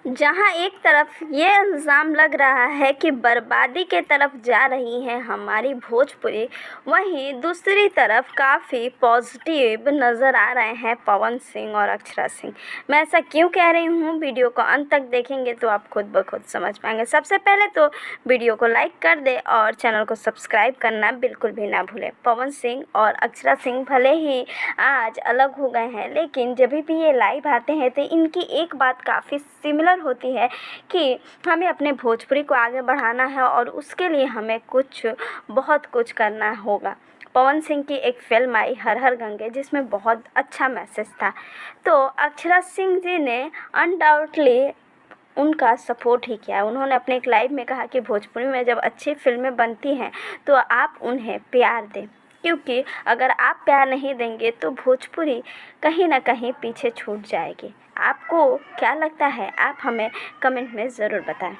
जहां एक तरफ ये इल्ज़ाम लग रहा है कि बर्बादी के तरफ जा रही है हमारी भोजपुरी, वहीं दूसरी तरफ काफ़ी पॉजिटिव नज़र आ रहे हैं पवन सिंह और अक्षरा सिंह। मैं ऐसा क्यों कह रही हूँ, वीडियो को अंत तक देखेंगे तो आप खुद ब खुद समझ पाएंगे। सबसे पहले तो वीडियो को लाइक कर दे और चैनल को सब्सक्राइब करना बिल्कुल भी ना भूलें। पवन सिंह और अक्षरा सिंह भले ही आज अलग हो गए हैं, लेकिन जब भी ये लाइव आते हैं तो इनकी एक बात काफ़ी सिमिलर होती है कि हमें अपने भोजपुरी को आगे बढ़ाना है और उसके लिए हमें बहुत कुछ करना होगा। पवन सिंह की एक फिल्म आई हर हर गंगे, जिसमें बहुत अच्छा मैसेज था, तो अक्षरा सिंह जी ने अनडाउटली उनका सपोर्ट ही किया। उन्होंने अपने एक लाइव में कहा कि भोजपुरी में जब अच्छी फिल्में बनती हैं तो आप उन्हें प्यार दें, क्योंकि अगर आप प्यार नहीं देंगे तो भोजपुरी कहीं ना कहीं पीछे छूट जाएगी। आपको क्या लगता है, आप हमें कमेंट में ज़रूर बताएं।